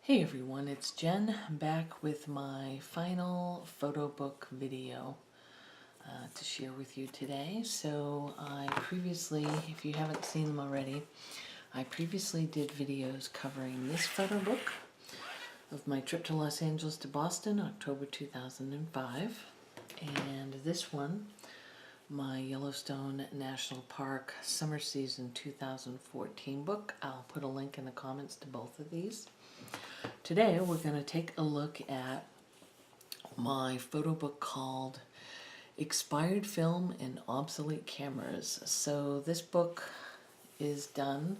Hey everyone, it's Jen back with my final photo book video to share with you today. So I previously, if you haven't seen them already, I previously did videos covering this photo book of my trip to Los Angeles to Boston, October 2005, and this one, my Yellowstone National Park Summer Season 2014 book. I'll put a link in the comments to both of these. Today we're going to take a look at my photo book called Expired Film and Obsolete Cameras. So this book is done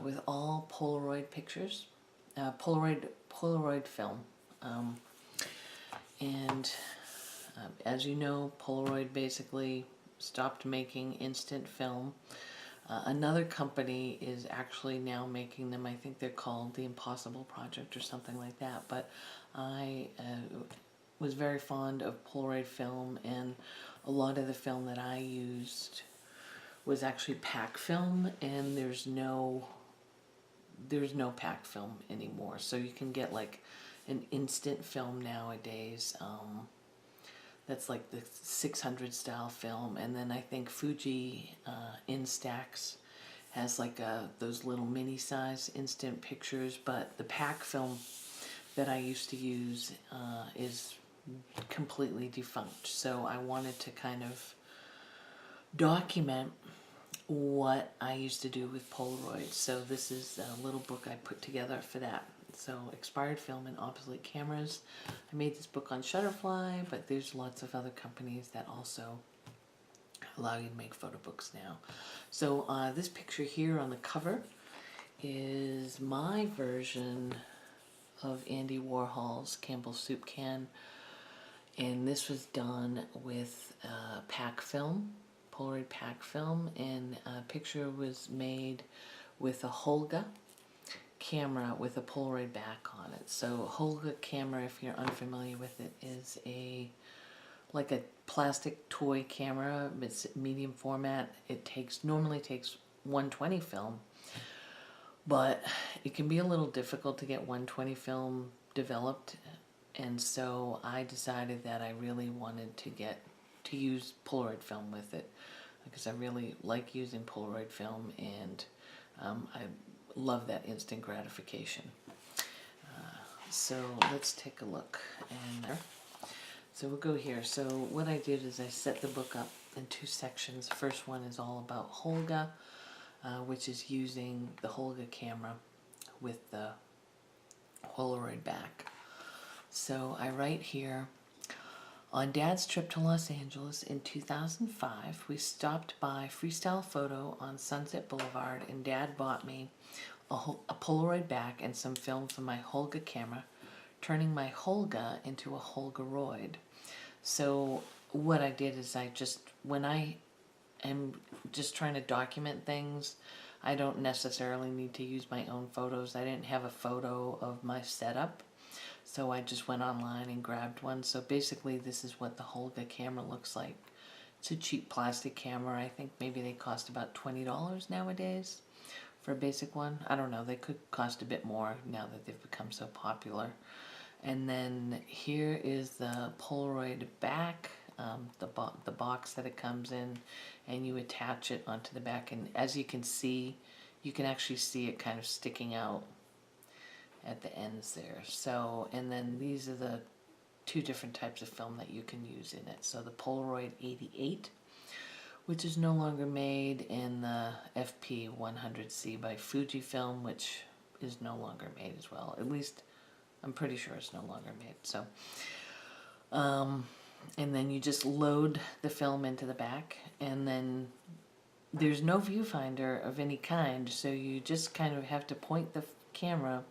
with all Polaroid pictures, Polaroid film. As you know, Polaroid basically stopped making instant film. Another company is actually now making them. I think they're called the Impossible Project or something like that. But I was very fond of Polaroid film, and a lot of the film that I used was actually pack film, and there's no pack film anymore. So you can get like an instant film nowadays. That's like the 600 style film, and then I think Fuji Instax has like those little mini size instant pictures, but the pack film that I used to use is completely defunct. So I wanted to kind of document what I used to do with Polaroid. So this is a little book I put together for that. So Expired Film and Obsolete Cameras. I made this book on Shutterfly, but there's lots of other companies that also allow you to make photo books now. So this picture here on the cover is my version of Andy Warhol's Campbell's Soup Can, and this was done with pack film, Polaroid pack film, and a picture was made with a Holga camera with a Polaroid back on it. So Holga camera, if you're unfamiliar with it, is like a plastic toy camera. It's medium format. It normally takes 120 film, but it can be a little difficult to get 120 film developed, and so I decided that I really wanted to use Polaroid film with it, because I really like using Polaroid film, and I love that instant gratification. So let's take a look. And so we'll go here. So what I did is I set the book up in two sections. The first one is all about Holga, which is using the Holga camera with the Polaroid back. So I write here, on Dad's trip to Los Angeles in 2005, we stopped by Freestyle Photo on Sunset Boulevard, and Dad bought me a Polaroid back and some film from my Holga camera, turning my Holga into a Holgaroid. So what I did is when I am just trying to document things, I don't necessarily need to use my own photos. I didn't have a photo of my setup, so I just went online and grabbed one. So basically this is what the Holga camera looks like. It's a cheap plastic camera. I think maybe they cost about $20 nowadays for a basic one. I don't know, they could cost a bit more now that they've become so popular. And then here is the Polaroid back, the box that it comes in, and you attach it onto the back, and as you can see, you can actually see it kind of sticking out at the ends there. So, and then these are the two different types of film that you can use in it. So the Polaroid 88, which is no longer made, and the FP 100C by Fujifilm, which is no longer made as well. At least I'm pretty sure it's no longer made. So, and then you just load the film into the back, and then there's no viewfinder of any kind, so you just kind of have to point the camera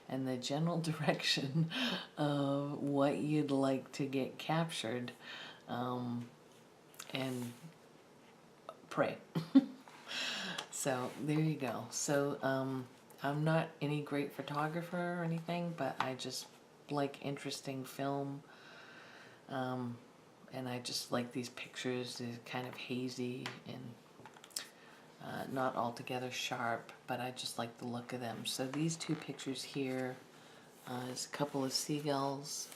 in the general direction of what you'd like to get captured, and pray. So there you go. So I'm not any great photographer or anything, but I just like interesting film, and I just like these pictures. They're kind of hazy, and not altogether sharp, but I just like the look of them. So these two pictures here is a couple of seagulls,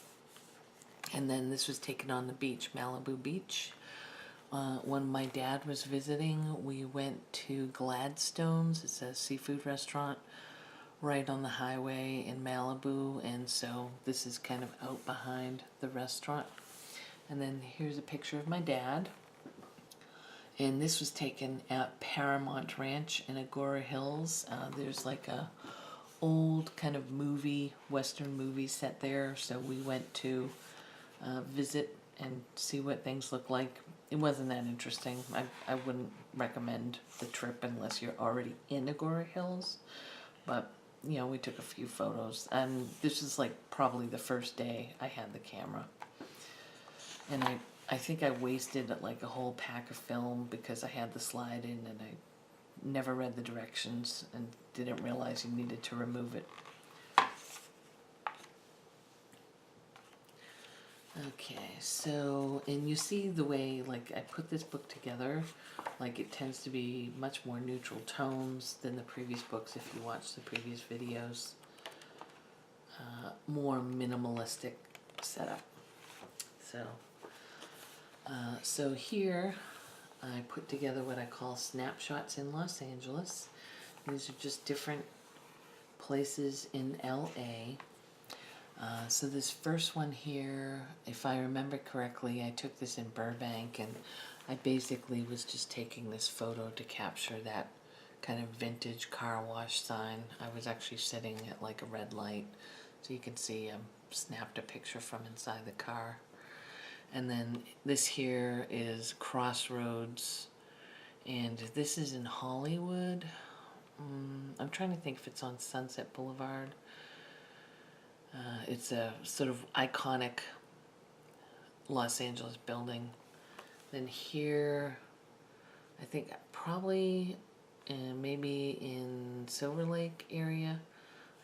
and then this was taken on the beach, Malibu Beach. When my dad was visiting, we went to Gladstone's. It's a seafood restaurant right on the highway in Malibu, and so this is kind of out behind the restaurant. And then here's a picture of my dad, and this was taken at Paramount Ranch in Agora Hills. There's like a old kind of movie, Western movie set there, so we went to visit and see what things look like. It wasn't that interesting. I wouldn't recommend the trip unless you're already in Agora Hills, but you know, we took a few photos, and this is like probably the first day I had the camera. And I think I wasted like a whole pack of film because I had the slide in and I never read the directions and didn't realize you needed to remove it. Okay, so, and you see the way like I put this book together, like it tends to be much more neutral tones than the previous books if you watch the previous videos. More minimalistic setup. So here I put together what I call snapshots in Los Angeles. These are just different places in LA. So this first one here, if I remember correctly, I took this in Burbank, and I basically was just taking this photo to capture that kind of vintage car wash sign. I was actually sitting at like a red light, so you can see I snapped a picture from inside the car. And then this here is Crossroads, and this is in Hollywood. I'm trying to think if it's on Sunset Boulevard. It's a sort of iconic Los Angeles building. Then here, I think probably maybe in Silver Lake area.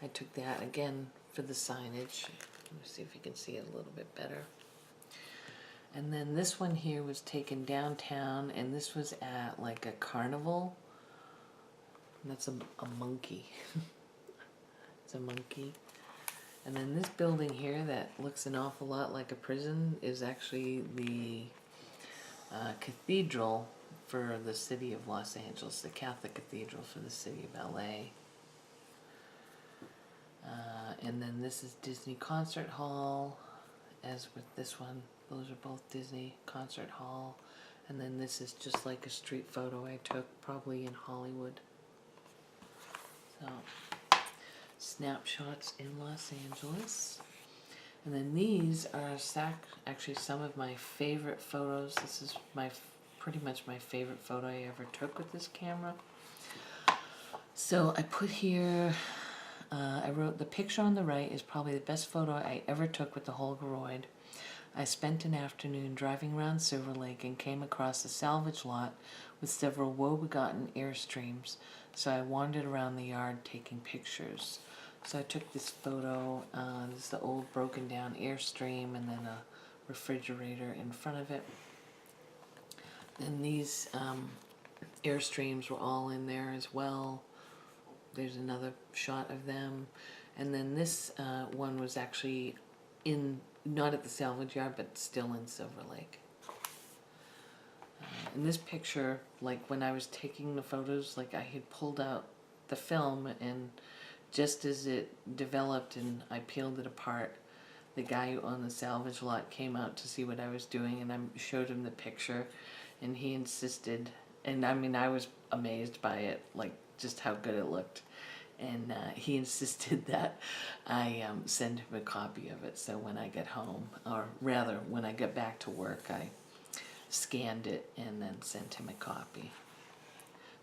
I took that again for the signage. Let me see if you can see it a little bit better. And then this one here was taken downtown, and this was at like a carnival. And that's a monkey. It's a monkey. And then this building here that looks an awful lot like a prison is actually the cathedral for the city of Los Angeles, the Catholic Cathedral for the city of LA. And then this is Disney Concert Hall, as with this one. Those are both Disney Concert Hall. And then this is just like a street photo I took, probably in Hollywood. So, snapshots in Los Angeles. And then these are actually some of my favorite photos. This is pretty much my favorite photo I ever took with this camera. So I put here, I wrote, the picture on the right is probably the best photo I ever took with the Holgaroid. I spent an afternoon driving around Silver Lake and came across a salvage lot with several woe-begotten Airstreams, so I wandered around the yard taking pictures. So I took this photo. This is the old broken down Airstream, and then a refrigerator in front of it. And these Airstreams were all in there as well. There's another shot of them. And then this one was actually not at the salvage yard, but still in Silver Lake. In this picture, like when I was taking the photos, like I had pulled out the film, and just as it developed and I peeled it apart, the guy on the salvage lot came out to see what I was doing, and I showed him the picture, and he insisted, and I mean I was amazed by it, like just how good it looked. And he insisted that I send him a copy of it. So when I get home, or rather when I get back to work, I scanned it and then sent him a copy.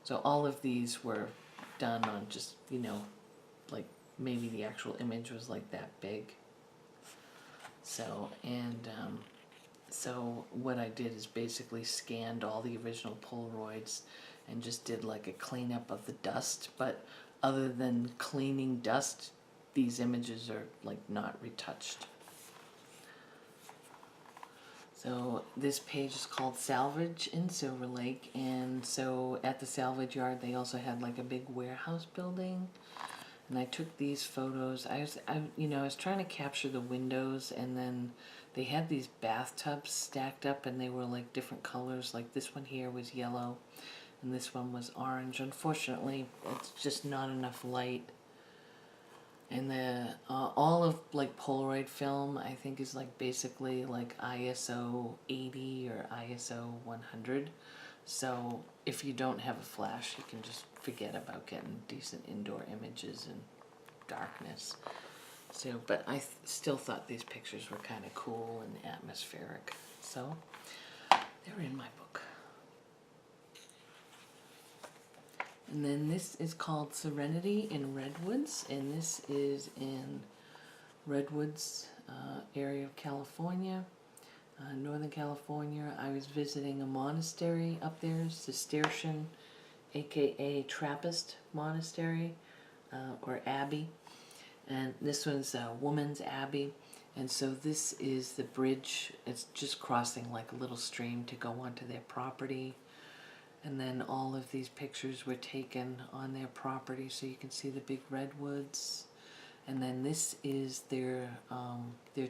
So all of these were done on just, you know, like maybe the actual image was like that big. So, and so what I did is basically scanned all the original Polaroids and just did like a cleanup of the dust, but other than cleaning dust, these images are like not retouched. So this page is called Salvage in Silver Lake, and so at the salvage yard they also had like a big warehouse building, and I took these photos. I was trying to capture the windows, and then they had these bathtubs stacked up, and they were like different colors. Like this one here was yellow, and this one was orange. Unfortunately, it's just not enough light. And the all of like Polaroid film, I think, is like basically like ISO 80 or ISO 100. So if you don't have a flash, you can just forget about getting decent indoor images in darkness. So, but I still thought these pictures were kind of cool and atmospheric. So they're in my book. And then this is called Serenity in Redwoods, and this is in Redwoods area of California, Northern California. I was visiting a monastery up there, Cistercian, aka Trappist monastery, or abbey, and this one's a woman's abbey. And so this is the bridge. It's just crossing like a little stream to go onto their property. And then all of these pictures were taken on their property, so you can see the big redwoods. And then this is their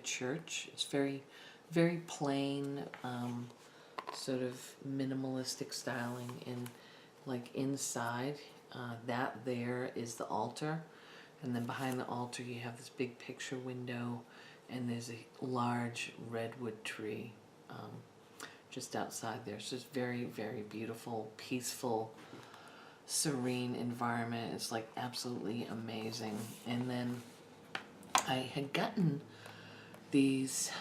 church. It's very, very plain, sort of minimalistic styling. And like inside, that there is the altar, and then behind the altar you have this big picture window, and there's a large redwood tree. Just outside there. So it's very, very beautiful, peaceful, serene environment. It's like absolutely amazing. And then I had gotten these,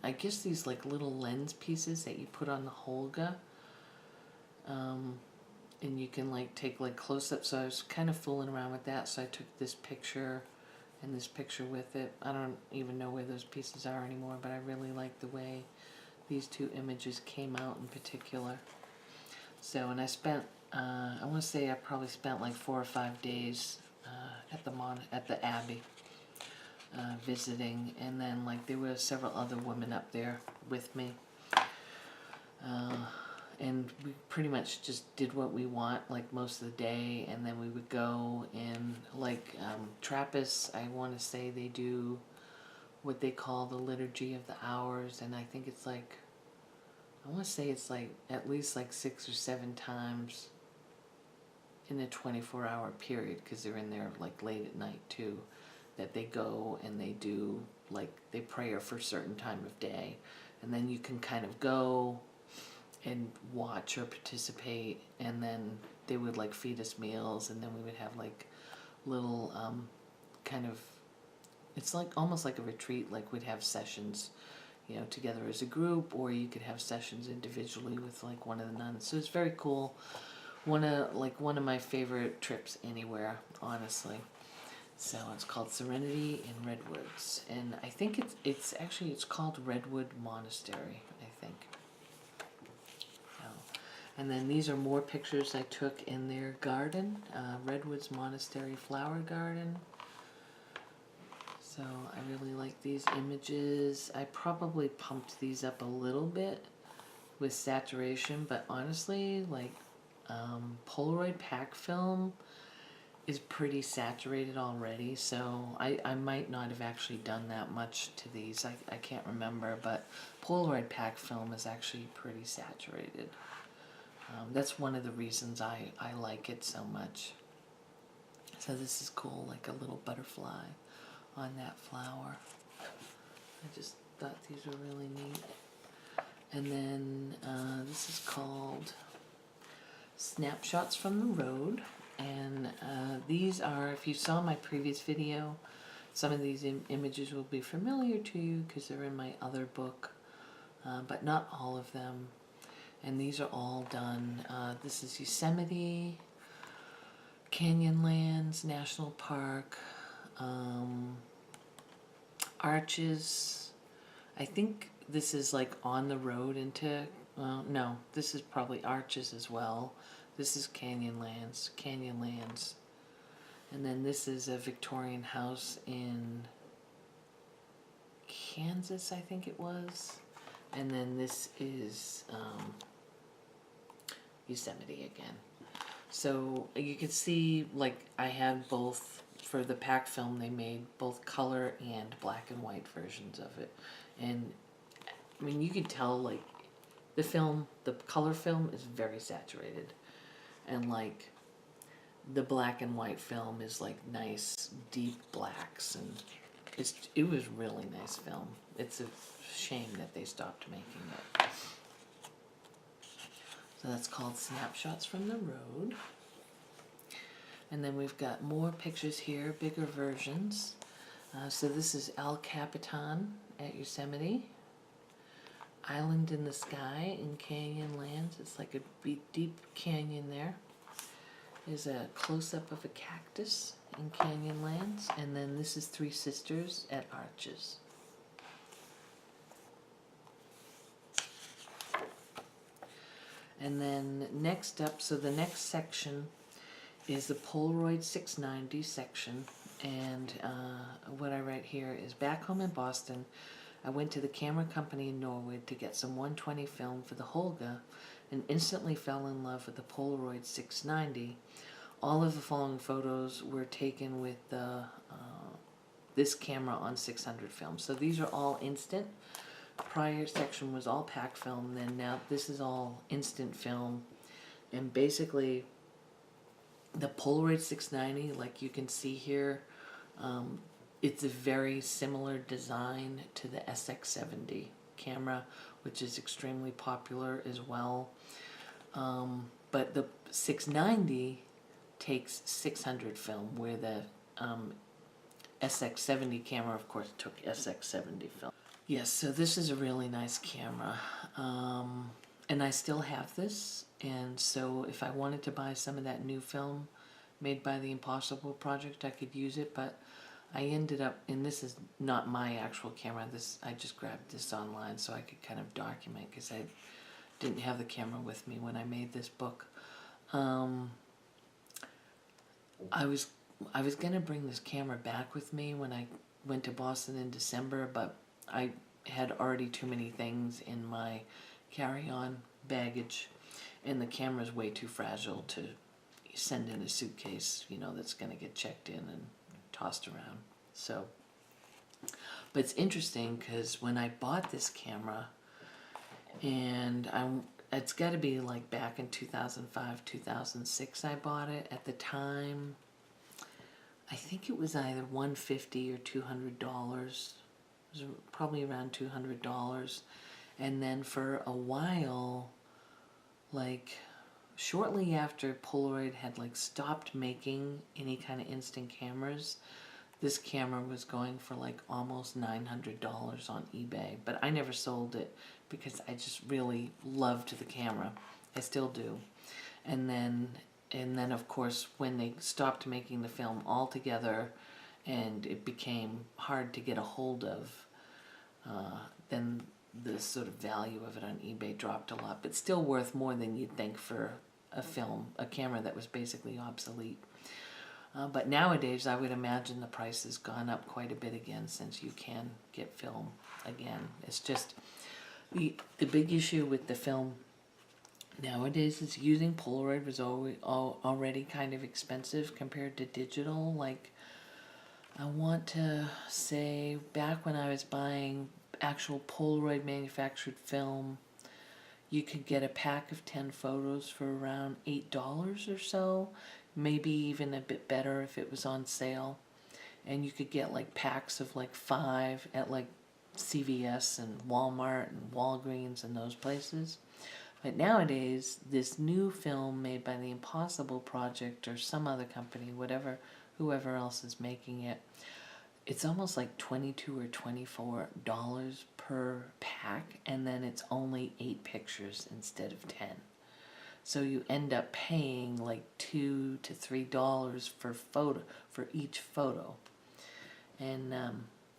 I guess these like little lens pieces that you put on the Holga. And you can like take like close-ups. So I was kind of fooling around with that. So I took this picture and this picture with it. I don't even know where those pieces are anymore, but I really like the way these two images came out in particular. So, and I spent, I want to say I probably spent like 4 or 5 days at the Abbey visiting, and then like there were several other women up there with me. And we pretty much just did what we want like most of the day, and then we would go in like Trappists, I want to say they do what they call the Liturgy of the Hours, and I think it's like, I want to say it's like at least like 6 or 7 times in a 24-hour period, because they're in there like late at night too, that they go and they do like, they pray for a certain time of day, and then you can kind of go and watch or participate, and then they would like feed us meals, and then we would have like little kind of, it's like almost like a retreat. Like we'd have sessions, you know, together as a group, or you could have sessions individually with like one of the nuns. So it's very cool. One of my favorite trips anywhere, honestly. So it's called Serenity in Redwoods, and I think it's actually called Redwood Monastery, I think. So, and then these are more pictures I took in their garden, Redwoods Monastery Flower Garden. So I really like these images. I probably pumped these up a little bit with saturation, but honestly, like Polaroid pack film is pretty saturated already, so I might not have actually done that much to these. I can't remember, but Polaroid pack film is actually pretty saturated. That's one of the reasons I like it so much. So this is cool, like a little butterfly on that flower. I just thought these were really neat. And then this is called Snapshots from the Road. And these are, if you saw my previous video, some of these images will be familiar to you because they're in my other book, but not all of them. And these are all done. This is Yosemite, Canyonlands National Park, Arches. I think this is like on the road into, no, this is probably Arches as well. This is Canyonlands. And then this is a Victorian house in Kansas, I think it was. And then this is Yosemite again. So you can see, like, I had both, for the pack film they made both color and black and white versions of it. And I mean, you can tell, like, the film, the color film is very saturated, and like the black and white film is like nice deep blacks, and it was really nice film. It's a shame that they stopped making it. So that's called Snapshots from the Road. And then we've got more pictures here, bigger versions. So this is El Capitan at Yosemite. Island in the Sky in Canyonlands. It's like a deep canyon there. There's a close-up of a cactus in Canyonlands. And then this is Three Sisters at Arches. And then next up, so the next section is the Polaroid 690 section. And what I write here is, back home in Boston, I went to the camera company in Norwood to get some 120 film for the Holga and instantly fell in love with the Polaroid 690. All of the following photos were taken with this camera on 600 film. So these are all instant. Prior section was all pack film, then now this is all instant film. And basically the Polaroid 690, like you can see here, it's a very similar design to the SX70 camera, which is extremely popular as well. But the 690 takes 600 film, where the SX70 camera, of course, took SX70 film. Yes, so this is a really nice camera. And I still have this, and so if I wanted to buy some of that new film made by the Impossible Project, I could use it, but I ended up, and this is not my actual camera, I just grabbed this online so I could kind of document, because I didn't have the camera with me when I made this book. I was going to bring this camera back with me when I went to Boston in December, but I had already too many things in my carry-on baggage, and the camera's way too fragile to send in a suitcase, you know, that's going to get checked in and tossed around. So, but it's interesting because when I bought this camera, and it's got to be like back in 2005, 2006 I bought it. At the time, I think it was either $150 or $200. It was probably around $200. And then for a while, like shortly after Polaroid had like stopped making any kind of instant cameras, this camera was going for like almost $900 on eBay. But I never sold it because I just really loved the camera. I still do. And then of course when they stopped making the film altogether and it became hard to get a hold of, then the sort of value of it on eBay dropped a lot, but still worth more than you'd think for a camera that was basically obsolete. But nowadays I would imagine the price has gone up quite a bit again, since you can get film again. It's just the big issue with the film nowadays is using Polaroid was already kind of expensive compared to digital. Like, I want to say back when I was buying actual Polaroid manufactured film, you could get a pack of 10 photos for around $8 or so, maybe even a bit better if it was on sale. And you could get like packs of like 5 at like CVS and Walmart and Walgreens and those places. But nowadays, this new film made by the Impossible Project or some other company, whoever else is making it, it's almost like $22 or $24 per pack, and then it's only 8 pictures instead of 10. So you end up paying like $2 to $3 for each photo. And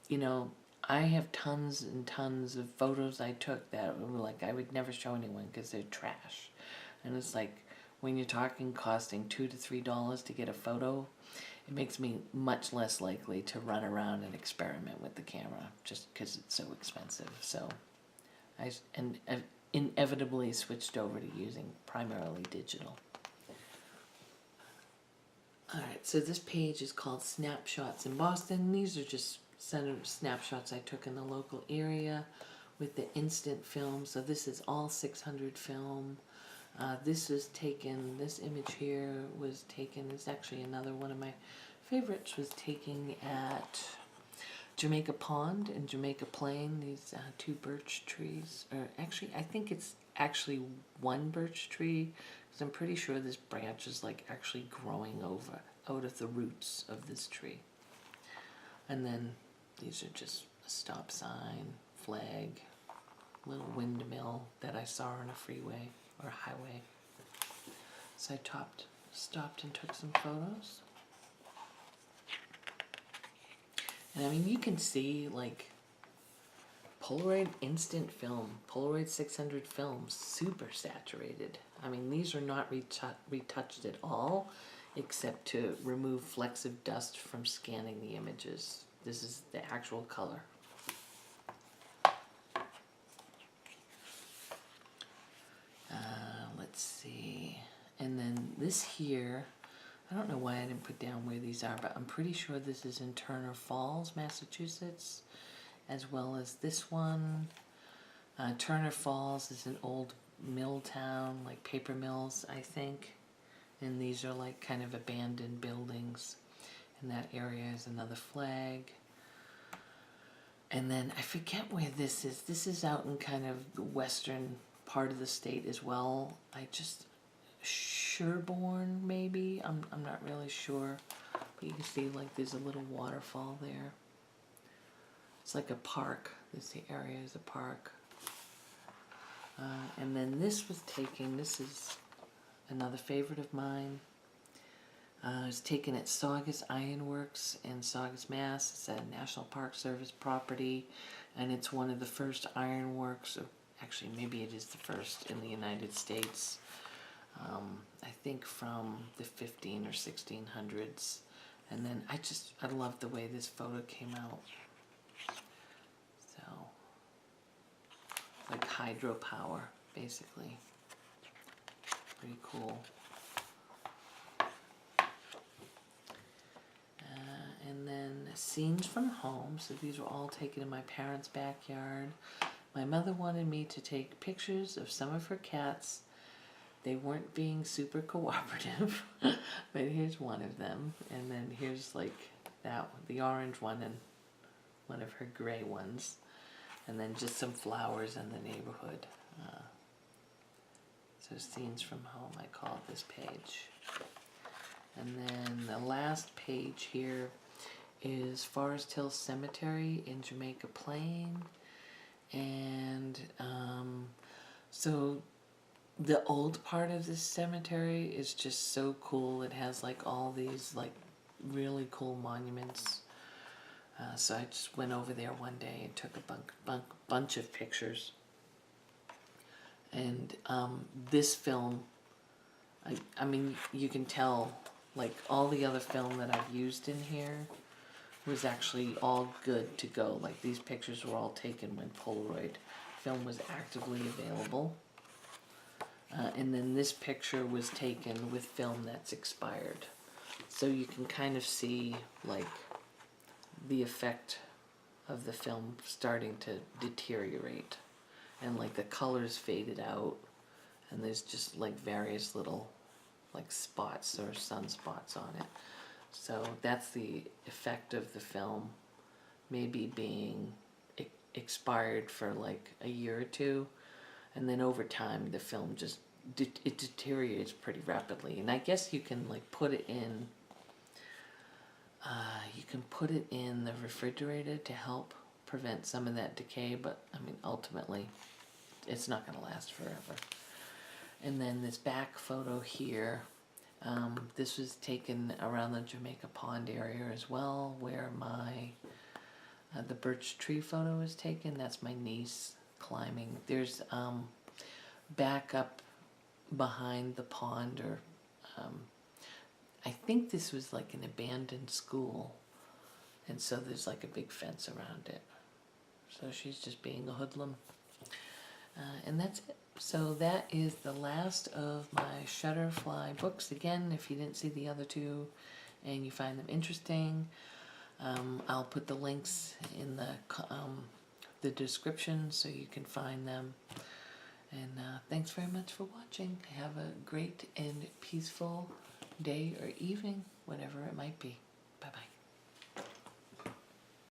you know, I have tons and tons of photos I took that were like I would never show anyone because they're trash. And it's like, when you're talking costing $2 to $3 to get a photo, it makes me much less likely to run around and experiment with the camera just because it's so expensive. So inevitably switched over to using primarily digital. Alright, so this page is called Snapshots in Boston. These are just snapshots I took in the local area with the instant film. So this is all 600 film. This image here was taken, it's actually another one of my favorites, was taken at Jamaica Pond and Jamaica Plain. These two birch trees, or actually I think it's actually one birch tree, because I'm pretty sure this branch is like actually growing out of the roots of this tree. And then these are just a stop sign, flag, little windmill that I saw on a freeway or highway. So I stopped and took some photos. And I mean, you can see like Polaroid instant film, Polaroid 600 film, super saturated. I mean, these are not retouched at all, except to remove flecks of dust from scanning the images. This is the actual color. Let's see. And then this here, I don't know why I didn't put down where these are, but I'm pretty sure this is in Turner Falls, Massachusetts, as well as this one. Turner Falls is an old mill town, like paper mills, I think. And these are like kind of abandoned buildings. And that area is another flag. And then I forget where this is. This is out in kind of the western part of the state as well. Sherborne maybe? I'm not really sure. But you can see like there's a little waterfall there. It's like a park. This area is a park. And then this was taken, this is another favorite of mine. It was taken at Saugus Ironworks in Saugus, Mass. It's a National Park Service property, and it's one of the first ironworks, or actually maybe it is the first in the United States. I think from the 15 or 1600s. And then I love the way this photo came out. So, like hydropower, basically. Pretty cool. And then scenes from home. So these were all taken in my parents' backyard. My mother wanted me to take pictures of some of her cats. They weren't being super cooperative, but here's one of them. And then here's like that one, the orange one, and one of her gray ones. And then just some flowers in the neighborhood. So scenes from home, I call this page. And then the last page here is Forest Hill Cemetery in Jamaica Plain. And so the old part of this cemetery is just so cool. It has like all these like really cool monuments. So I just went over there one day and took a bunch of pictures. And this film, I mean, you can tell like all the other film that I've used in here was actually all good to go. Like these pictures were all taken when Polaroid film was actively available. And then this picture was taken with film that's expired. So you can kind of see like the effect of the film starting to deteriorate. And like the colors faded out. And there's just like various little like spots or sunspots on it. So that's the effect of the film maybe being expired for like a year or two. And then over time, the film just, it deteriorates pretty rapidly. And I guess you can like put it in, the refrigerator to help prevent some of that decay. But I mean, ultimately, it's not going to last forever. And then this back photo here, this was taken around the Jamaica Pond area as well, where the birch tree photo was taken. That's my niece climbing. There's back up behind the pond, or I think this was like an abandoned school, and so there's like a big fence around it. So she's just being a hoodlum. And that's it. So that is the last of my Shutterfly books. Again, if you didn't see the other two and you find them interesting, I'll put the links in the description so you can find them. And thanks very much for watching. Have a great and peaceful day or evening, whatever it might be.